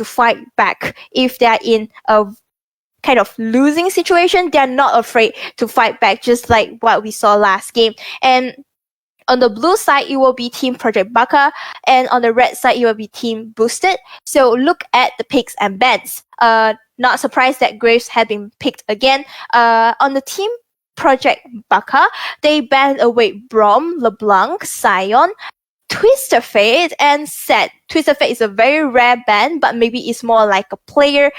fight back. If they're in a kind of losing situation, they're not afraid to fight back, just like what we saw last game. And on the blue side, it will be Team ProjectBaka, and on the red side, it will be Team Boosted. So look at the picks and bans. Not surprised that Graves had been picked again. On the Team ProjectBaka, they banned away Brom, LeBlanc, Sion, Twisted Fate, and Set. Twisted Fate is a very rare ban, but maybe it's more like a player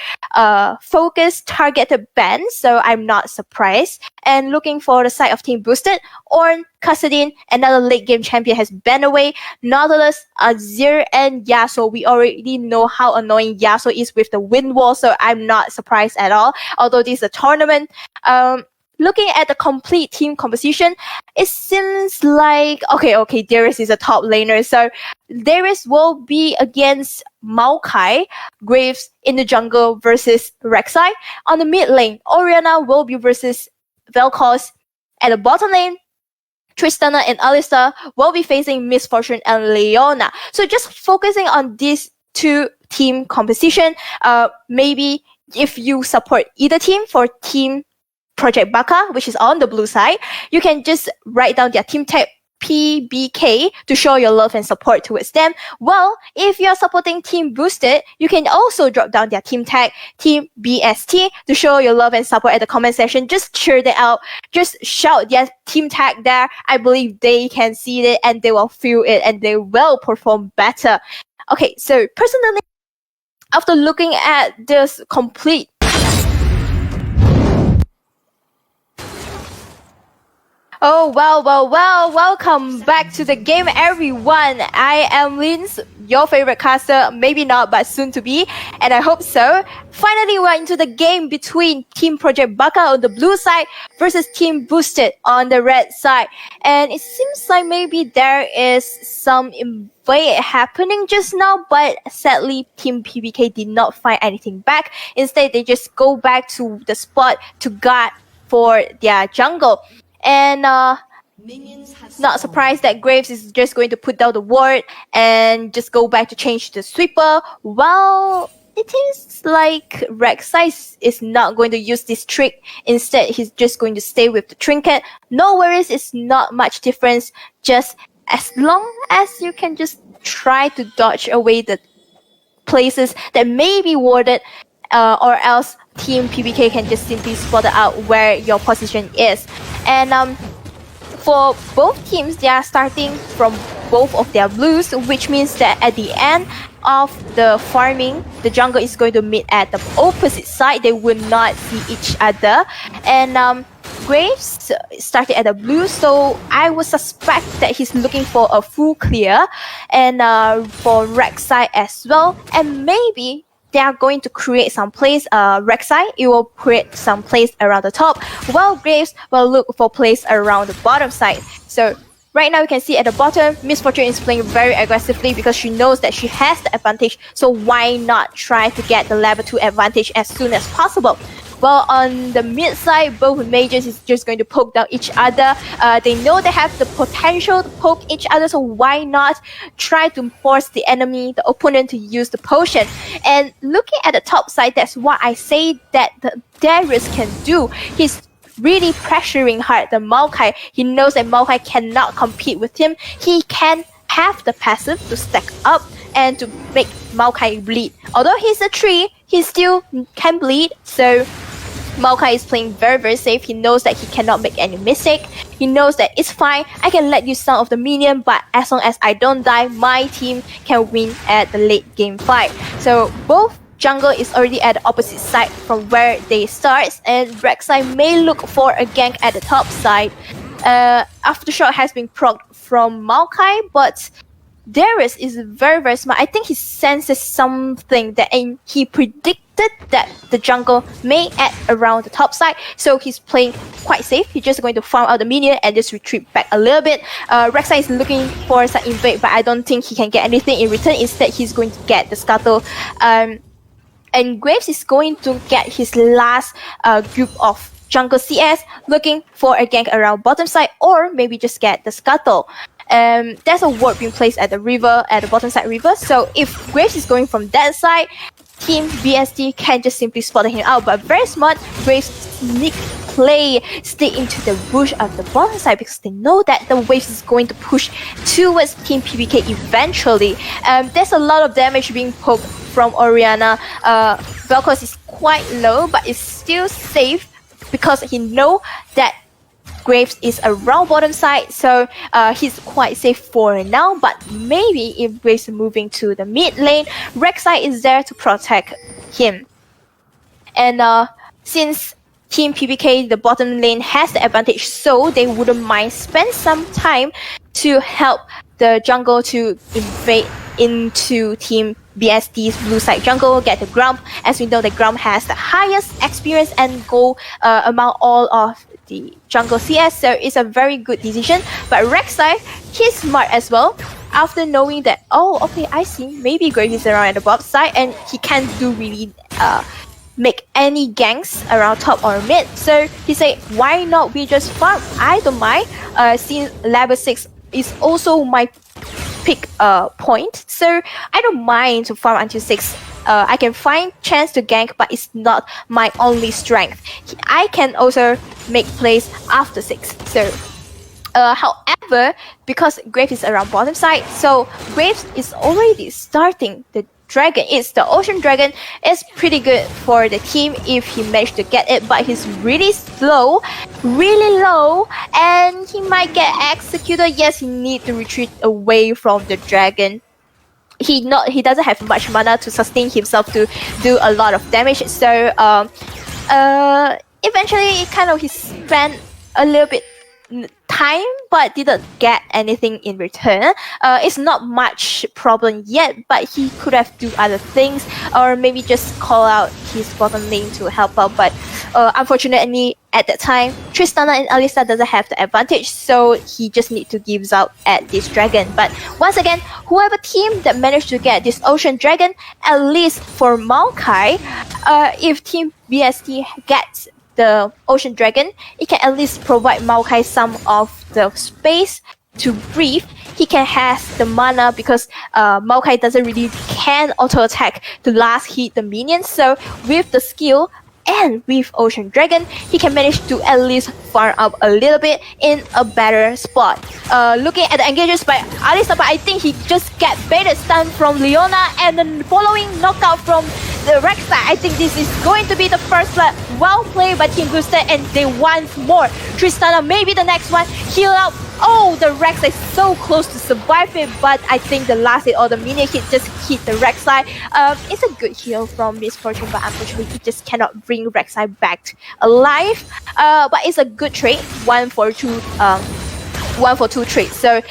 focused, targeted ban, so I'm not surprised. And looking for the side of Team Boosted, Ornn, Kassadin, another late game champion, has banned away Nautilus, Azir, and Yasuo. We already know how annoying Yasuo is with the wind wall, so I'm not surprised at all, although this is a tournament. Looking at the complete team composition, it seems like, okay, Darius is a top laner. So Darius will be against Maokai, Graves in the jungle versus Rek'Sai. On the mid lane, Orianna will be versus Vel'Koz. At the bottom lane, Tristana and Alistar will be facing Miss Fortune and Leona. So just focusing on these two team composition, maybe if you support either team, for Team ProjectBaka, which is on the blue side, you can just write down their team tag PBK to show your love and support towards them. Well, if you're supporting Team Boosted, you can also drop down their team tag Team BST to show your love and support at the comment section. Just cheer them out. Just shout their team tag there. I believe they can see it and they will feel it and they will perform better. Okay, so personally, after looking at this complete Oh, well, welcome back to the game, everyone. I am Linz, your favorite caster, maybe not, but soon to be, and I hope so. Finally, we're into the game between Team ProjectBaka on the blue side versus Team Boosted on the red side. And it seems like maybe there is some invade happening just now, but sadly, Team PBK did not find anything back. Instead, they just go back to the spot to guard for their jungle. And not surprised that Graves is just going to put down the ward and just go back to change the sweeper. Well, it is like Rek'Sai is not going to use this trick. Instead, he's just going to stay with the trinket. No worries, it's not much difference. Just as long as you can just try to dodge away the places that may be warded, or else Team PBK can just simply spot out where your position is. And for both teams, they are starting from both of their blues, which means that at the end of the farming, the jungle is going to meet at the opposite side. They will not see each other. And Graves started at the blue, so I would suspect that he's looking for a full clear. And for Rek'Sai as well. And maybe they are going to create some place. Rek'Sai, it will create some place around the top, while Graves will look for place around the bottom side. So right now you can see at the bottom, Miss Fortune is playing very aggressively because she knows that she has the advantage. So why not try to get the level 2 advantage as soon as possible? Well, on the mid side, both mages is just going to poke down each other. They know they have the potential to poke each other, so why not try to force the enemy, the opponent, to use the potion? And looking at the top side, that's what I say that the Darius can do. He's really pressuring hard the Maokai. He knows that Maokai cannot compete with him. He can have the passive to stack up and to make Maokai bleed. Although he's a tree, he still can bleed, so Maokai is playing very, very safe. He knows that he cannot make any mistake. He knows that it's fine. I can let you some of the minion, but as long as I don't die, my team can win at the late game fight. So both jungle is already at the opposite side from where they start, and Rek'Sai may look for a gank at the top side. Aftershock has been procced from Maokai, but Darius is very, very smart. I think he senses something that, and he predicted that the jungle may add around the top side, so he's playing quite safe. He's just going to farm out the minion and just retreat back a little bit. Rek'Sai is looking for some invade, but I don't think he can get anything in return. Instead, he's going to get the scuttle. And Graves is going to get his last group of jungle CS, looking for a gank around bottom side, or maybe just get the scuttle. There's a ward being placed at the river, at the bottom side river. So if Graves is going from that side, Team BST can just simply spot him out, but very smart, Graves sneak play, stay into the bush of the bottom side because they know that the wave is going to push towards Team PBK eventually. There's a lot of damage being poked from Orianna. Vel'Koz is quite low, but it's still safe because he know that Graves is around bottom side, so he's quite safe for now. But maybe if Graves is moving to the mid lane, Rek'Sai is there to protect him. And since Team PBK, the bottom lane, has the advantage, so they wouldn't mind spend some time to help the jungle to invade into Team BST's blue side jungle, get the Grump. As we know, the Grump has the highest experience and goal among all of the jungle CS, so it's a very good decision. But Rek'Sai, he's smart as well. After knowing that, oh, okay, I see, maybe Graves is around at the bottom side, and he can't do really make any ganks around top or mid. So he said, why not we just farm? I don't mind. Since level 6 is also my pick point, so I don't mind to farm until 6. I can find chance to gank, but it's not my only strength. I can also make plays after 6. So however, because Graves is around bottom side, so Graves is already starting the dragon. It's the ocean dragon. It's pretty good for the team if he managed to get it, but he's really slow, really low, and he might get executed. Yes, he needs to retreat away from the dragon. He doesn't have much mana to sustain himself to do a lot of damage. So eventually he spent a little bit time but didn't get anything in return. It's not much problem yet, but he could have do other things, or maybe just call out his bottom lane to help out. But unfortunately at that time, Tristana and Alistar doesn't have the advantage, so he just need to give out at this dragon. But once again, whoever team that managed to get this ocean dragon, at least for Maokai, if Team BST gets the ocean dragon, it can at least provide Maokai some of the space to breathe. He can have the mana because Maokai doesn't really can auto attack to last hit the minions. So with the skill and with Ocean Dragon, he can manage to at least farm up a little bit in a better spot. Looking at the engages by Alistar, but I think he just get baited stun from Leona, and then following knockout from the Rek'Sai. I think this is going to be the first flag. Well played by Team Booster, and they want more. Tristana, maybe the next one, heal out. Oh, the Rek'Sai is so close to survive it, but I think the last hit or the minion hit just hit the Rek'Sai. It's a good heal from Miss Fortune, but unfortunately he just cannot bring Rek'Sai back alive. But it's a good trade, 1 for 2. 1 for 2 trade. So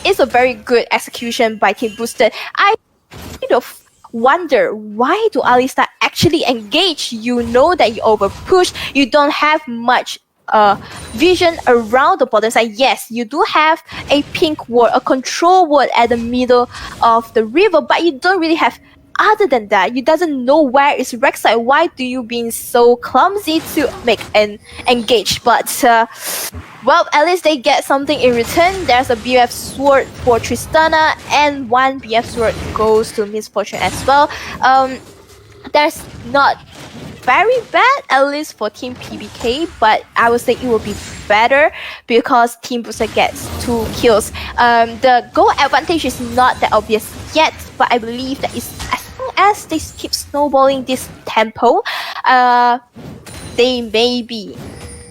it's a very good execution by Team Booster. I kind of wonder, why do Alistar actually engage? You know that you overpush, you don't have much vision around the bottom side. Yes, you do have a pink ward, a control ward at the middle of the river, but you don't really have. Other than that, you doesn't know where is Rek'Sai. Why do you being so clumsy to make an engage? But well, at least they get something in return. There's a BF sword for Tristana, and 1 BF sword goes to Miss Fortune as well. That's not very bad, at least for Team PBK, but I would say it will be better because Team Booster gets 2 kills. The goal advantage is not that obvious yet, but I believe that is as long as they keep snowballing this tempo, they maybe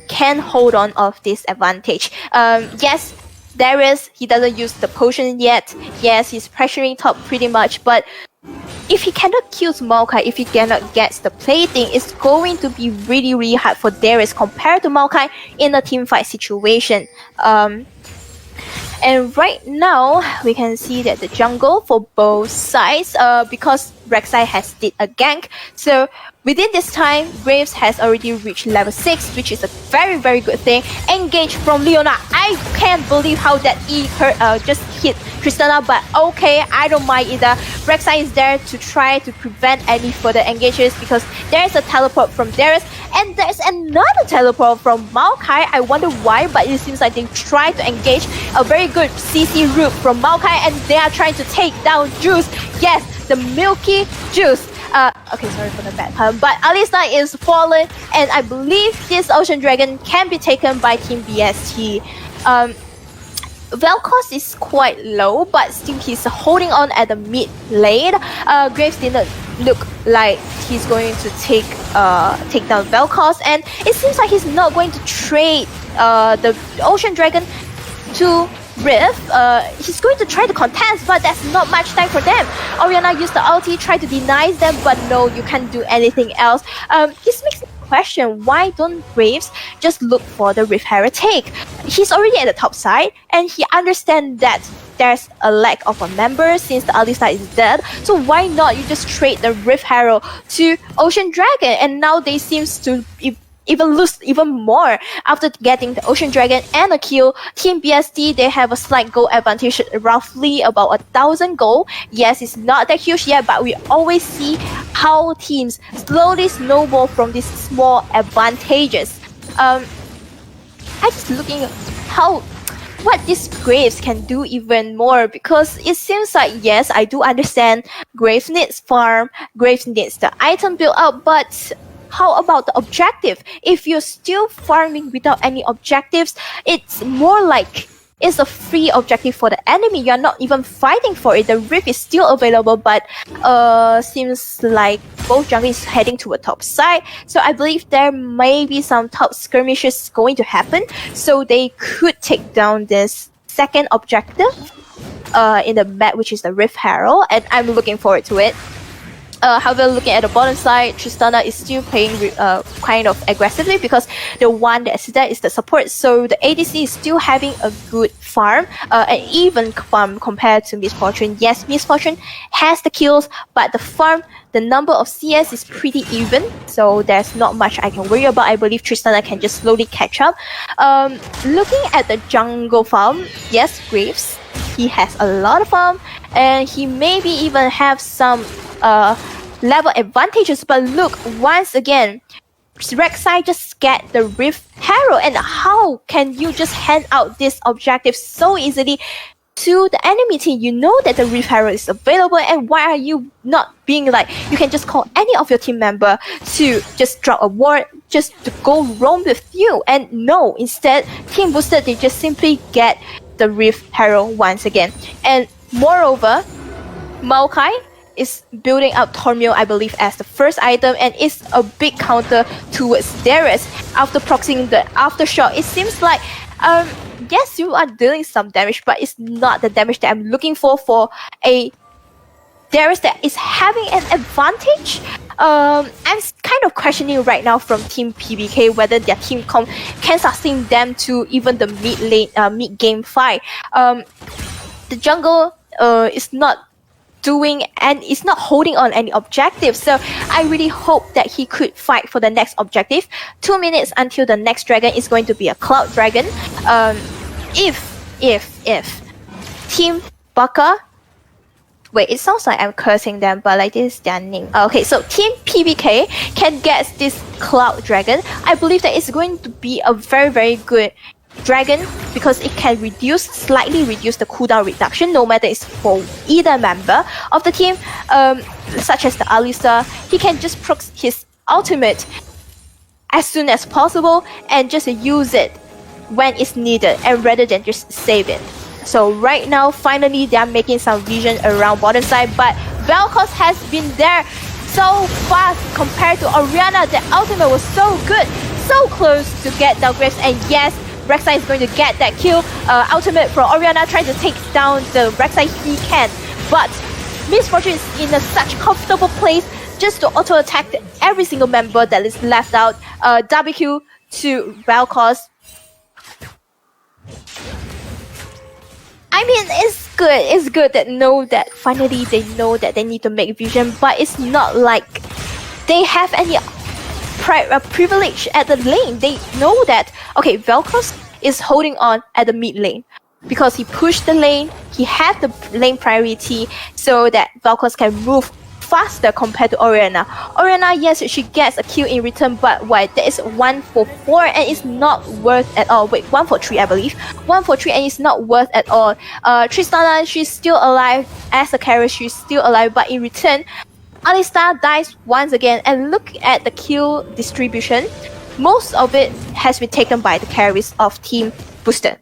can hold on of this advantage. Yes, Darius, he doesn't use the potion yet. Yes, he's pressuring top pretty much, but if he cannot kill Maokai, if he cannot get the plating, it's going to be really, really hard for Darius compared to Maokai in a team fight situation. And right now, we can see that the jungle for both sides, because Rek'Sai has did a gank, so within this time, Graves has already reached level 6, which is a very, very good thing. Engage from Leona. I can't believe how that E just hit Tristana, but okay, I don't mind either. Rek'Sai is there to try to prevent any further engages because there's a teleport from Darius, and there's another teleport from Maokai. I wonder why, but it seems like they try to engage. A very good CC route from Maokai, and they are trying to take down Juice. Yes, the Milky Juice. Okay, sorry for the bad pun, but Alistar is fallen, and I believe this Ocean Dragon can be taken by Team BST. Vel'Koz is quite low, but still he's holding on at the mid lane. Graves didn't look like he's going to take down Vel'Koz, and it seems like he's not going to trade the Ocean Dragon to Rift. He's going to try to contest, but that's not much time for them. Orianna used the ulti, tried to deny them, but no, you can't do anything else. This makes me question, why don't Graves just look for the Rift Herald take? He's already at the top side, and he understands that there's a lack of a member since the Alistar is dead. So why not you just trade the Rift Herald to Ocean Dragon? And now they seems to even lose even more after getting the Ocean Dragon and a kill. Team BST, they have a slight gold advantage, roughly about 1,000 gold. Yes, it's not that huge yet, but we always see how teams slowly snowball from these small advantages. I'm just looking at what this Graves can do even more, because it seems like, yes, I do understand Graves needs farm, Graves needs the item build up, but how about the objective? If you're still farming without any objectives, it's more like it's a free objective for the enemy. You're not even fighting for it. The Rift is still available, but seems like both jungle is heading to a top side. So I believe there may be some top skirmishes going to happen. So they could take down this second objective in the map, which is the Rift Herald, and I'm looking forward to it. However, looking at the bottom side, Tristana is still playing kind of aggressively, because the one that's there is the support. So the ADC is still having a good farm, an even farm compared to Miss Fortune. Yes, Miss Fortune has the kills, but the farm, the number of CS is pretty even. So there's not much I can worry about. I believe Tristana can just slowly catch up. Looking at the jungle farm, yes, Graves, he has a lot of farm, and he maybe even have some level advantages, but look, once again, Rek'Sai just get the Rift Herald, and how can you just hand out this objective so easily to the enemy team? You know that the Rift Herald is available, and why are you not being like, you can just call any of your team member to just drop a ward, just to go roam with you? And no, instead, Team Boosted, they just simply get the Rift Herald once again. And moreover, Maokai is building up Tormil, I believe, as the first item, and it's a big counter towards Darius. After proxying the aftershock, it seems like, yes, you are dealing some damage, but it's not the damage that I'm looking for a Darius that is having an advantage. I'm kind of questioning right now from Team PBK whether their team comp can sustain them to even the mid lane, mid game fight. The jungle is not doing, and it's not holding on any objective, so I really hope that he could fight for the next objective. 2 minutes until the next dragon is going to be a Cloud Dragon. If Team Baka, wait, it sounds like I'm cursing them, but like this is their name. Okay, so Team PBK can get this Cloud Dragon, I believe that it's going to be a very, very good dragon, because it can slightly reduce the cooldown reduction, no matter it's for either member of the team, such as the Alistar. He can just proc his ultimate as soon as possible and just use it when it's needed, and rather than just save it. So right now, finally, they are making some vision around bottom side, but Vel'Koz has been there so fast compared to Orianna. The ultimate was so good, so close to get down Graves, and yes, Rek'Sai is going to get that kill. Ultimate from Orianna, trying to take down the Rek'Sai. He can, but Miss Fortune is in such comfortable place just to auto attack every single member that is left out. WQ to Vel'Koz. I mean, it's good. It's good that finally they know that they need to make vision, but it's not like they have any privilege at the lane. They know that, okay, Vel'Koz is holding on at the mid lane because he pushed the lane, he had the lane priority, so that Vel'Koz can move faster compared to Orianna. Orianna, yes, she gets a kill in return, but why? That is 1 for 4 and it's not worth at all. Wait, 1 for 3, I believe. 1 for 3 and it's not worth at all. Tristana, she's still alive as a carry, she's still alive, but in return, Alistar dies once again, and look at the kill distribution. Most of it has been taken by the carries of Team Booster.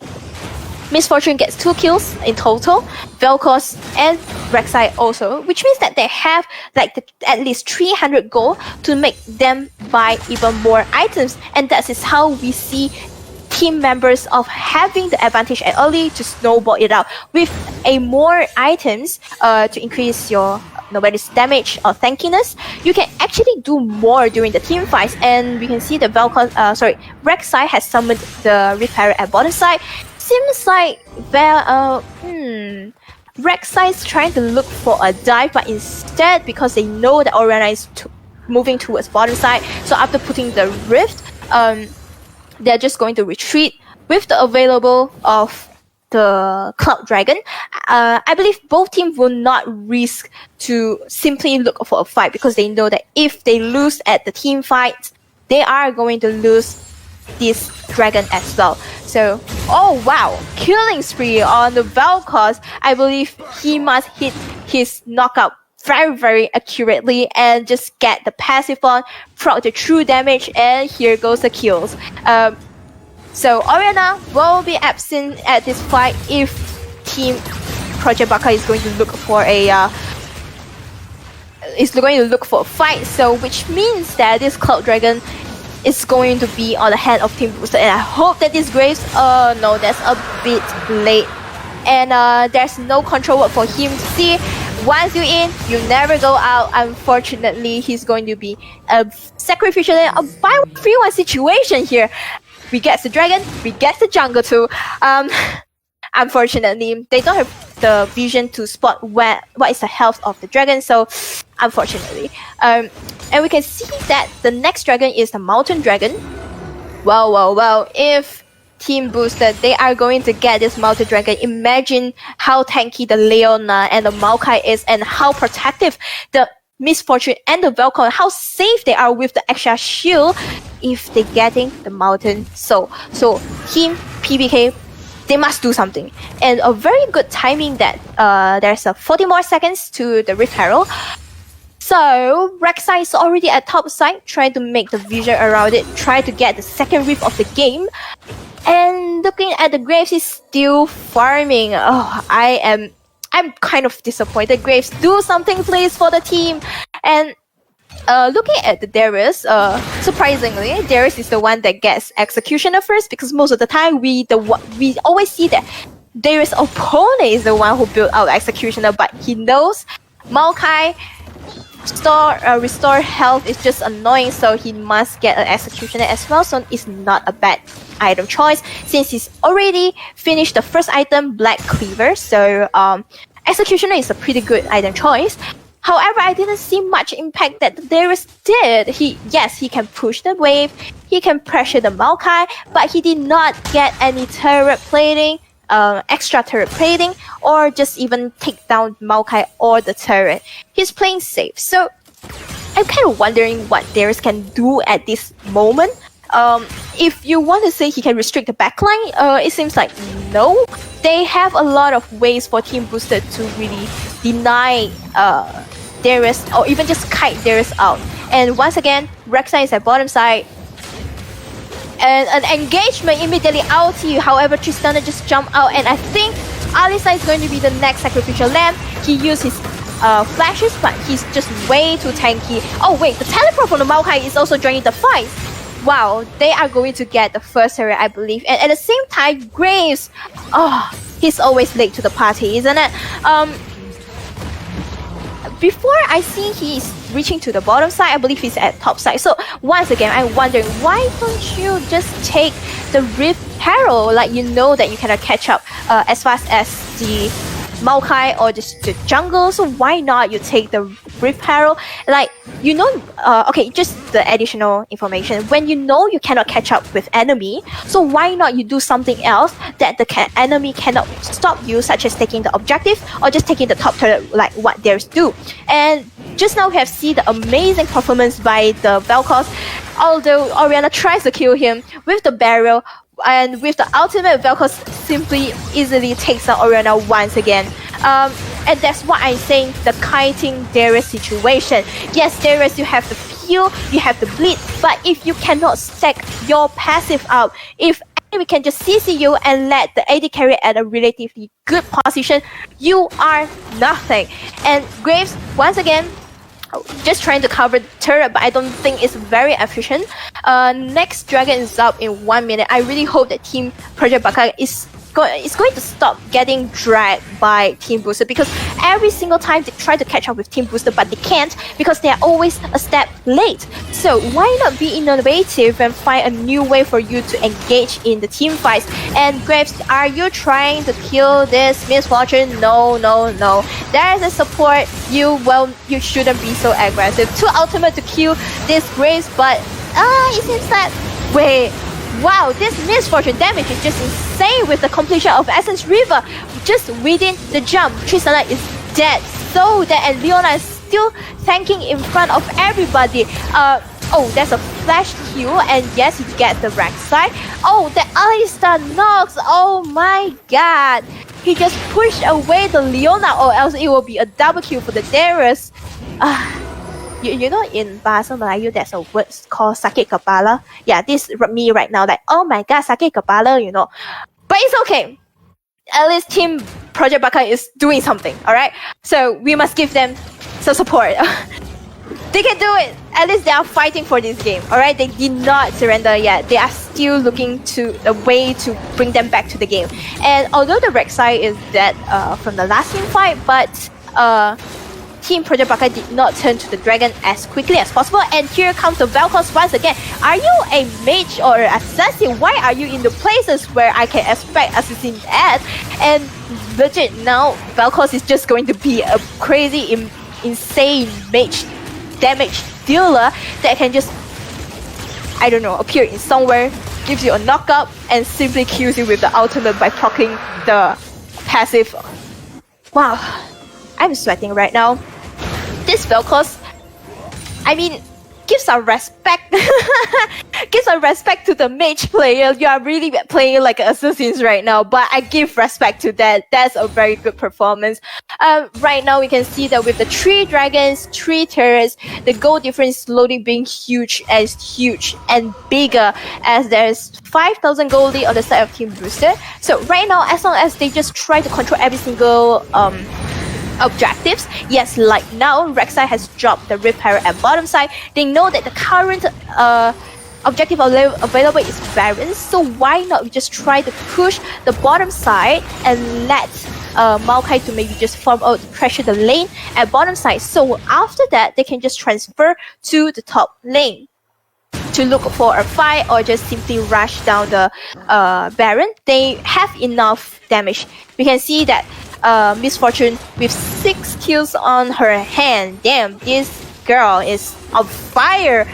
Miss Fortune gets 2 kills in total, Vel'Koz and Rek'Sai also, which means that they have at least 300 gold to make them buy even more items, and that is how we see team members of having the advantage at early to snowball it out with a more items to increase your nobody's damage or tankiness. You can actually do more during the team fights, and we can see the Rek'Sai has summoned the Repair at bottom side. Seems like Rek'Sai is trying to look for a dive, but instead, because they know that Orianna is moving towards bottom side, so after putting the Rift, they're just going to retreat with the available of the Cloud Dragon. I believe both teams will not risk to simply look for a fight, because they know that if they lose at the team fight, they are going to lose this dragon as well. So, oh wow, killing spree on the Vel'Koz. I believe he must hit his knockout very, very accurately and just get the passive on, proc the true damage, and here goes the kills. So Orianna will be absent at this fight if Team ProjectBaka is going to look for a fight. So which means that this Cloud Dragon is going to be on the hand of Team Booster, and I hope that this Graves, no, that's a bit late, and there's no control word for him to see. Once you're in, you never go out. Unfortunately, he's going to be a sacrificial and a 5-3-1 situation here. We get the dragon, we get the jungle too. Unfortunately, they don't have the vision to spot what is the health of the dragon, so unfortunately. And we can see that the next dragon is the Mountain Dragon. Well, if Team Booster, they are going to get this Mountain Dragon, imagine how tanky the Leona and the Maokai is, and how protective the Miss Fortune and the Vel'Koz, how safe they are with the extra shield if they're getting the Mountain. So Team PBK, they must do something. And a very good timing that there's a 40 more seconds to the Rift Herald. So Rek'Sai is already at top side, trying to make the vision around it, try to get the second Rift of the game. And looking at the Graves, is still farming. Oh, I'm kind of disappointed. Graves, do something please for the team. And looking at the Darius, surprisingly, Darius is the one that gets Executioner first, because most of the time we always see that Darius' opponent is the one who built out Executioner, but he knows Maokai restore health is just annoying, so he must get an Executioner as well. So it's not a bad item choice since he's already finished the first item, Black Cleaver. So Executioner is a pretty good item choice. However, I didn't see much impact that Darius did. He can push the wave, he can pressure the Maokai, but he did not get any turret plating, extra turret plating, or just even take down Maokai or the turret. He's playing safe. So I'm kind of wondering what Darius can do at this moment. If you want to say he can restrict the backline, it seems like no. They have a lot of ways for Team Booster to really deny Darius, or even just kite Darius out. And once again, Rek'Sai is at bottom side. And an engagement immediately ulti. However, Tristana just jumped out, and I think Alistar is going to be the next sacrificial lamb. He used his flashes, but he's just way too tanky. Oh wait, the teleport from the Maokai is also joining the fight. Wow, they are going to get the first turret, I believe. And at the same time, Graves, he's always late to the party, isn't it? Before I see he's reaching to the bottom side, I believe he's at top side. So once again, I'm wondering, why don't you just take the Rift Herald? Like, you know that you cannot catch up as fast as the Maokai or just the jungle, so why not you take the Rift Herald? Like, you know, okay, just the additional information. When you know you cannot catch up with enemy, so why not you do something else that the enemy cannot stop you, such as taking the objective or just taking the top turret, like what theirs do. And just now we have seen the amazing performance by the Vel'Koz, although Orianna tries to kill him with the barrel. And with the ultimate, Vel'Koz simply easily takes out Orianna once again. And that's what I'm saying, the kiting Darius situation. Yes, Darius, you have the heal, you have the bleed, but if you cannot stack your passive out, if we can just CC you and let the AD carry at a relatively good position, you are nothing. And Graves, once again, just trying to cover the turret, but I don't think it's very efficient. Next dragon is up in 1 minute. I really hope that Team ProjectBaka is going to stop getting dragged by Team Booster, because every single time they try to catch up with Team Booster, but they can't because they are always a step late. So why not be innovative and find a new way for you to engage in the team fights? And Graves, are you trying to kill this Misfortune? No. There is a support. You shouldn't be so aggressive. Too ultimate to kill this Graves, but it seems that wow, this Misfortune damage is just insane with the completion of Essence River. Just within the jump, Tristana is dead. So dead, and Leona is still tanking in front of everybody. Oh, there's a flash heal, and yes, he gets the Rek'Sai. Oh, the Alistar knocks. Oh my god. He just pushed away the Leona, or else it will be a double kill for the Darius. You know, in Bahasa Melayu, there's a word called sakit kepala. Yeah, this me right now, like, oh my god, sakit kepala, you know. But it's okay. At least Team ProjectBaka is doing something, alright? So we must give them some support. They can do it. At least they are fighting for this game, alright? They did not surrender yet. They are still looking to a way to bring them back to the game. And although the Rek'Sai is dead from the last team fight, but Team ProjectBaka did not turn to the dragon as quickly as possible. And here comes the Vel'Koz once again. Are you a mage or assassin? Why are you in the places where I can expect assassin at? And legit, now Vel'Koz is just going to be a crazy, insane mage damage dealer that can just, I don't know, appear in somewhere, gives you a knockup, and simply kills you with the ultimate by proccing the passive. Wow, I'm sweating right now. This Vel'Koz, I mean, give some respect. Give some respect to the mage player. You are really playing like assassins right now, but I give respect to that. That's a very good performance. Right now we can see that with the 3 dragons, 3 turrets, the goal difference slowly being huge and bigger, as there's 5,000 gold lead on the side of Team Booster. So right now, as long as they just try to control every single objectives, yes, like now Rek'Sai has dropped the Rift Herald at bottom side. They know that the current objective available is Baron, so why not we just try to push the bottom side and let Maokai to maybe just farm out to pressure the lane at bottom side. So after that, they can just transfer to the top lane to look for a fight or just simply rush down the Baron. They have enough damage. We can see that Misfortune with 6 kills on her hand. Damn, this girl is on fire.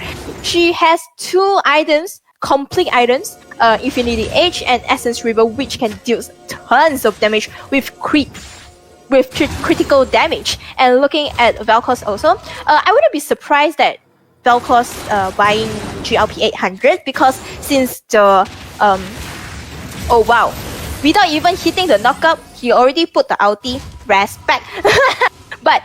She has 2 items, complete items, Infinity Edge and Essence River, which can deal tons of damage with critical damage. And looking at Vel'Koz also, I wouldn't be surprised that Vel'Koz buying GLP 800, because since the oh wow, without even hitting the knockup, he already put the ulti. Respect. But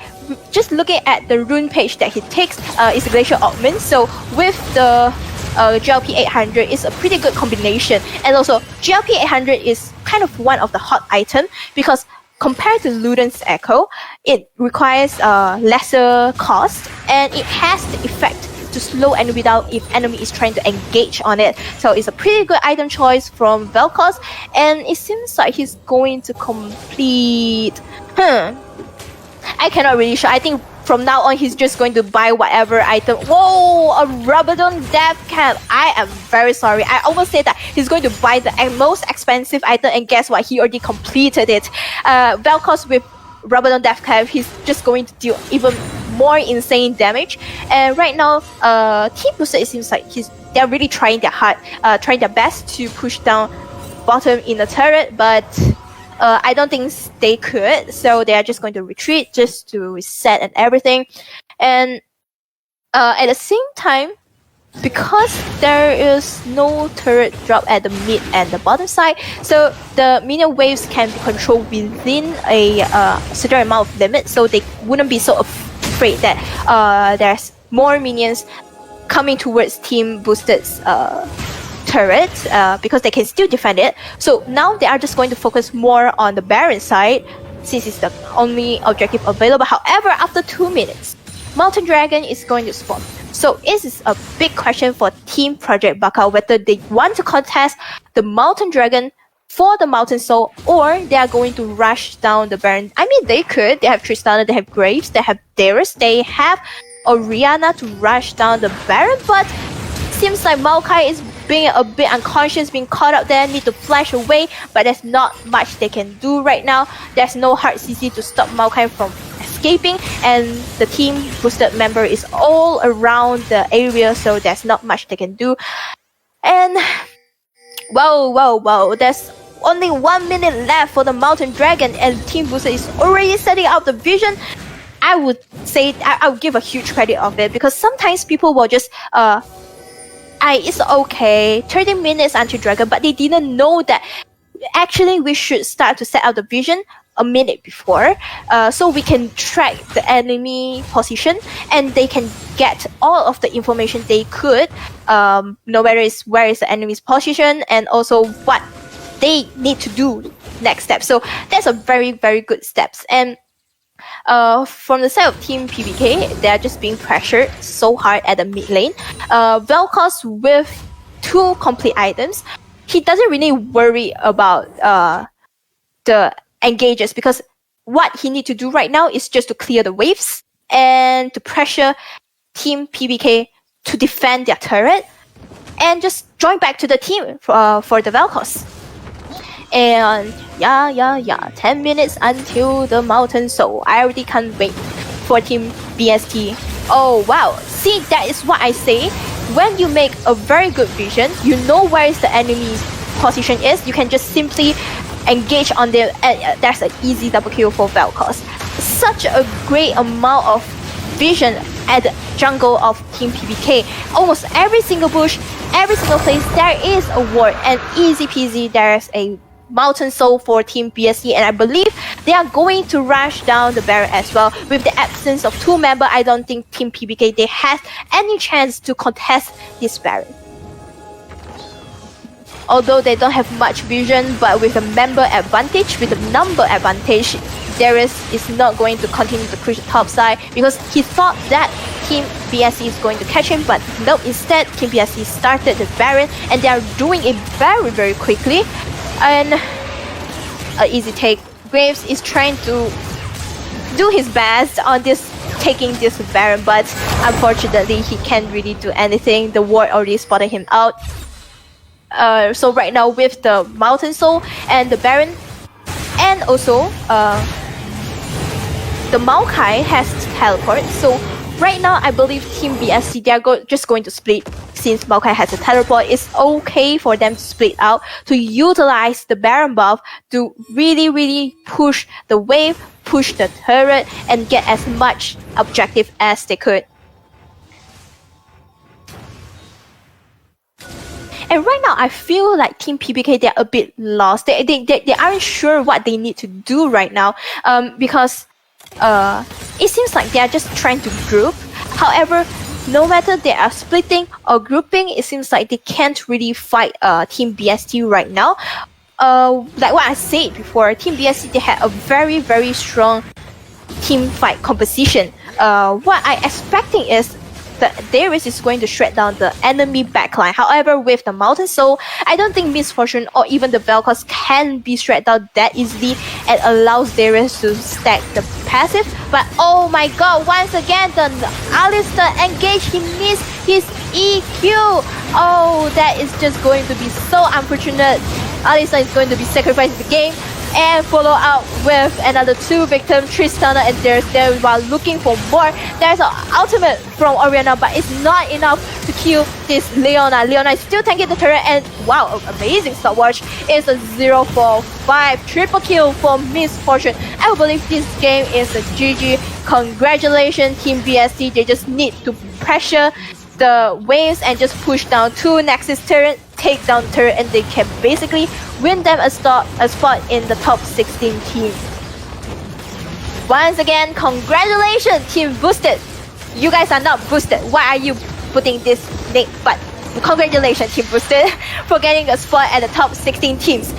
just looking at the rune page that he takes is Glacial Augment. So with the GLP 800 is a pretty good combination. And also GLP 800 is kind of one of the hot items, because compared to Luden's Echo, it requires lesser cost, and it has the effect to slow enemy down if enemy is trying to engage on it. So it's a pretty good item choice from Vel'Koz, and it seems like he's going to complete. I cannot really sure. I think from now on he's just going to buy whatever item. Whoa, a Rabadon Death Cap. I am very sorry. I almost said that he's going to buy the most expensive item, and guess what? He already completed it. Vel'Koz with Rabadon Death Cap, he's just going to deal even more insane damage. And right now, Team Booster, it seems like they're really trying their best to push down bottom in the turret, but I don't think they could, so they are just going to retreat just to reset and everything. And at the same time, because there is no turret drop at the mid and the bottom side, so the minion waves can be controlled within a certain amount of limit, so they wouldn't be so afraid that there's more minions coming towards Team Boosted's turret, because they can still defend it. So now they are just going to focus more on the Baron side, since it's the only objective available. However, after 2 minutes, Mountain Dragon is going to spawn. So it is a big question for Team ProjectBaka whether they want to contest the Mountain Dragon for the Mountain Soul, or they are going to rush down the Baron. I mean, they could. They have Tristana, they have Graves, they have Darius, they have Orianna to rush down the Baron, but seems like Maokai is being a bit unconscious, being caught up there, need to flash away, but there's not much they can do right now. There's no hard CC to stop Maokai from escaping, and the Team Boosted member is all around the area, so there's not much they can do. And well, there's only 1 minute left for the Mountain Dragon, and Team Boosted is already setting up the vision. I would say I would give a huge credit of it, because sometimes people will just it's okay, 30 minutes until Dragon, but they didn't know that actually we should start to set out the vision a minute before, so we can track the enemy position and they can get all of the information they could, know where is the enemy's position and also what they need to do next step. So that's a very, very good steps. And from the side of Team PBK, they are just being pressured so hard at the mid lane. Vel'Koz with 2 complete items, he doesn't really worry about the engages, because what he needs to do right now is just to clear the waves and to pressure Team PBK to defend their turret and just join back to the team for the Vel'Koz. And yeah, 10 minutes until the Mountain Soul. I already can't wait for Team BST. Oh wow, see, that is what I say. When you make a very good vision, you know where is the enemy's position is, you can just simply engage on them, and that's an easy double kill for Vel'Koz. Such a great amount of vision at the jungle of Team PBK. Almost every single bush, every single place, there is a ward, and easy peasy, there's a Mountain Soul for Team BSC, and I believe they are going to rush down the Baron as well. With the absence of 2 members, I don't think Team PBK they have any chance to contest this Baron. Although they don't have much vision, but with the member advantage, with the number advantage, Darius is not going to continue to push the top side, because he thought that Team BSC is going to catch him, but no, instead Team BSC started the Baron and they are doing it very, very quickly. And an easy take. Graves is trying to do his best on taking this Baron, but unfortunately he can't really do anything. The ward already spotted him out. So right now with the Mountain Soul and the Baron, and also the Maokai has teleport. So right now I believe Team BSC they are just going to split. Since Maokai has a teleport, it's okay for them to split out to utilize the Baron buff to really, really push the wave, push the turret, and get as much objective as they could. And right now, I feel like Team PBK they're a bit lost. They aren't sure what they need to do right now, because it seems like they are just trying to group. However, no matter they are splitting or grouping, it seems like they can't really fight Team BST right now. Like what I said before, Team BST they had a very, very strong team fight composition. What I expecting is that Darius is going to shred down the enemy backline. However, with the Mountain Soul, I don't think Misfortune or even the Vel'Koz can be shred down that easily and allows Darius to stack the passive. But oh my god, once again, the Alistar engage, he missed his EQ. Oh, that is just going to be so unfortunate. Alistar is going to be sacrificing the game and follow up with another 2 victims, Tristana and Darius there while looking for more. There's an ultimate from Orianna, but it's not enough to kill this Leona. Leona is still tanking the turret, and wow, amazing stopwatch. It's a 0-4-5 triple kill for Misfortune. I believe this game is a GG. Congratulations Team BSC, they just need to pressure the waves and just push down 2 Nexus turret, take down turret, and they can basically win them a spot in the top 16 team. Once again, congratulations, Team Boosted. You guys are not boosted. Why are you putting this name? But congratulations, Team Boosted, for getting a spot at the top 16 teams.